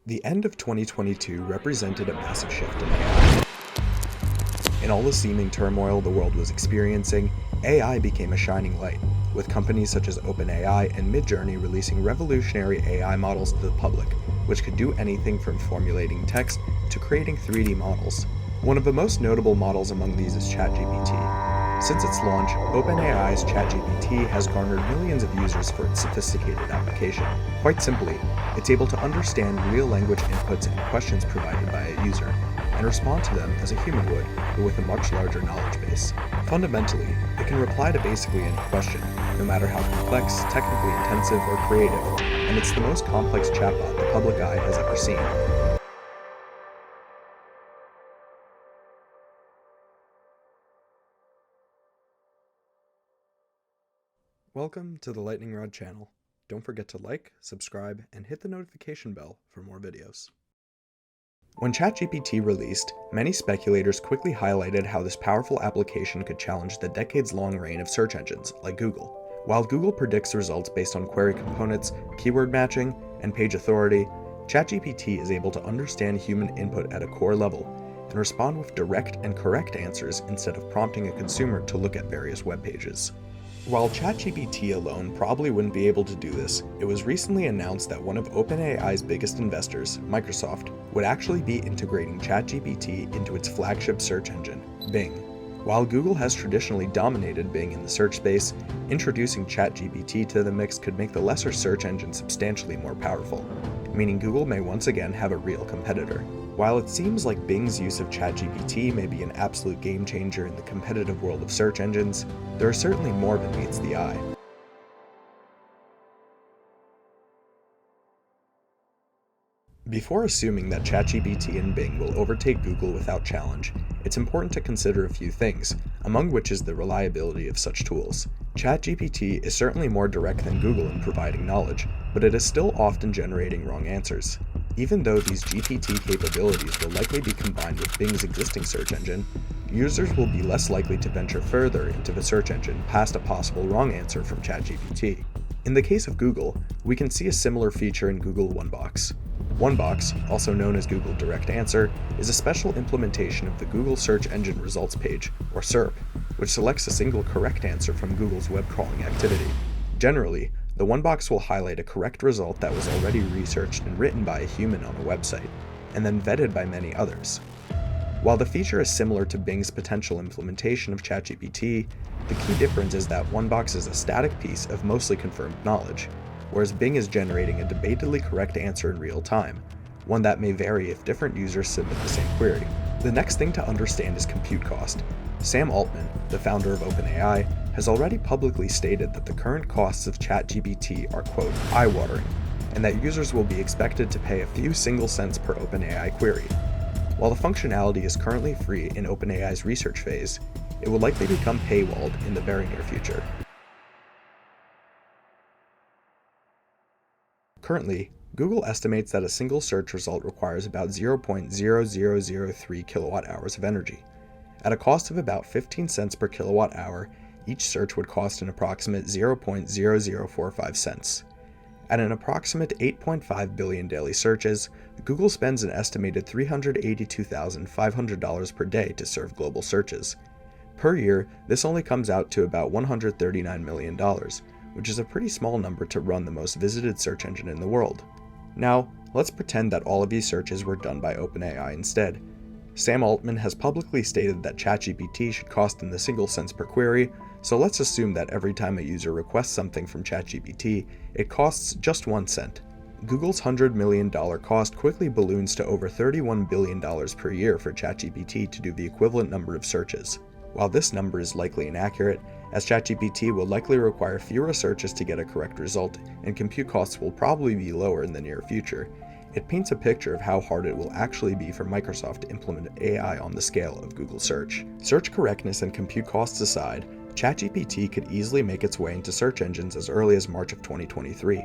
The end of 2022 represented a massive shift in AI. In all the seeming turmoil the world was experiencing, AI became a shining light, with companies such as OpenAI and Midjourney releasing revolutionary AI models to the public, which could do anything from formulating text to creating 3D models. One of the most notable models among these is ChatGPT. Since its launch, OpenAI's ChatGPT has garnered millions of users for its sophisticated application. Quite simply, it's able to understand real language inputs and questions provided by a user, and respond to them as a human would, but with a much larger knowledge base. Fundamentally, it can reply to basically any question, no matter how complex, technically intensive, or creative, and it's the most complex chatbot the public eye has ever seen. Welcome to the Lightning Rod channel. Don't forget to like, subscribe, and hit the notification bell for more videos. When ChatGPT released, many speculators quickly highlighted how this powerful application could challenge the decades-long reign of search engines, like Google. While Google predicts results based on query components, keyword matching, and page authority, ChatGPT is able to understand human input at a core level and respond with direct and correct answers instead of prompting a consumer to look at various web pages. While ChatGPT alone probably wouldn't be able to do this, it was recently announced that one of OpenAI's biggest investors, Microsoft, would actually be integrating ChatGPT into its flagship search engine, Bing. While Google has traditionally dominated Bing in the search space, introducing ChatGPT to the mix could make the lesser search engine substantially more powerful, meaning Google may once again have a real competitor. While it seems like Bing's use of ChatGPT may be an absolute game changer in the competitive world of search engines, there are certainly more than meets the eye. Before assuming that ChatGPT and Bing will overtake Google without challenge, it's important to consider a few things, among which is the reliability of such tools. ChatGPT is certainly more direct than Google in providing knowledge, but it is still often generating wrong answers. Even though these GPT capabilities will likely be combined with Bing's existing search engine, users will be less likely to venture further into the search engine past a possible wrong answer from ChatGPT. In the case of Google, we can see a similar feature in Google OneBox. OneBox, also known as Google Direct Answer, is a special implementation of the Google Search Engine Results page, or SERP, which selects a single correct answer from Google's web crawling activity. Generally, the OneBox will highlight a correct result that was already researched and written by a human on a website, and then vetted by many others. While the feature is similar to Bing's potential implementation of ChatGPT, the key difference is that OneBox is a static piece of mostly confirmed knowledge, whereas Bing is generating a debatably correct answer in real time, one that may vary if different users submit the same query. The next thing to understand is compute cost. Sam Altman, the founder of OpenAI, has already publicly stated that the current costs of ChatGPT are, quote, eye-watering, and that users will be expected to pay a few single cents per OpenAI query. While the functionality is currently free in OpenAI's research phase, it will likely become paywalled in the very near future. Currently, Google estimates that a single search result requires about 0.0003 kilowatt-hours of energy. At a cost of about 15 cents per kilowatt-hour, each search would cost an approximate 0.0045 cents. At an approximate 8.5 billion daily searches, Google spends an estimated $382,500 per day to serve global searches. Per year, this only comes out to about $139 million, which is a pretty small number to run the most visited search engine in the world. Now, let's pretend that all of these searches were done by OpenAI instead. Sam Altman has publicly stated that ChatGPT should cost in the single cents per query, so let's assume that every time a user requests something from ChatGPT, it costs just 1 cent. Google's $100 million cost quickly balloons to over $31 billion per year for ChatGPT to do the equivalent number of searches. While this number is likely inaccurate, as ChatGPT will likely require fewer searches to get a correct result, and compute costs will probably be lower in the near future, it paints a picture of how hard it will actually be for Microsoft to implement AI on the scale of Google Search. Search correctness and compute costs aside, ChatGPT could easily make its way into search engines as early as March of 2023.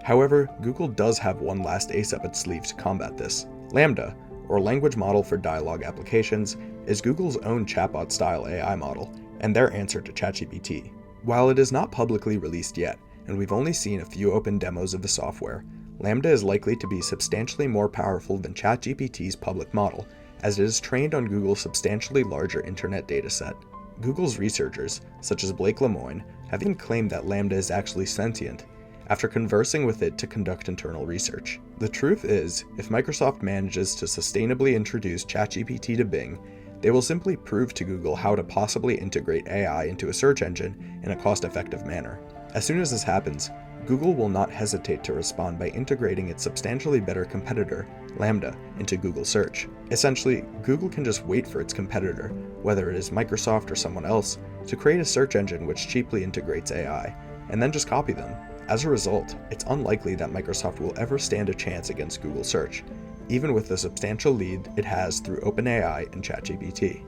However, Google does have one last ace up its sleeve to combat this. Lamda, or Language Model for Dialogue Applications, is Google's own chatbot-style AI model, and their answer to ChatGPT. While it is not publicly released yet, and we've only seen a few open demos of the software, Lamda is likely to be substantially more powerful than ChatGPT's public model, as it is trained on Google's substantially larger internet dataset. Google's researchers, such as Blake Lemoine, have even claimed that Lamda is actually sentient, after conversing with it to conduct internal research. The truth is, if Microsoft manages to sustainably introduce ChatGPT to Bing, they will simply prove to Google how to possibly integrate AI into a search engine in a cost-effective manner. As soon as this happens, Google will not hesitate to respond by integrating its substantially better competitor, Lamda, into Google Search. Essentially, Google can just wait for its competitor, whether it is Microsoft or someone else, to create a search engine which cheaply integrates AI, and then just copy them. As a result, it's unlikely that Microsoft will ever stand a chance against Google Search, even with the substantial lead it has through OpenAI and ChatGPT.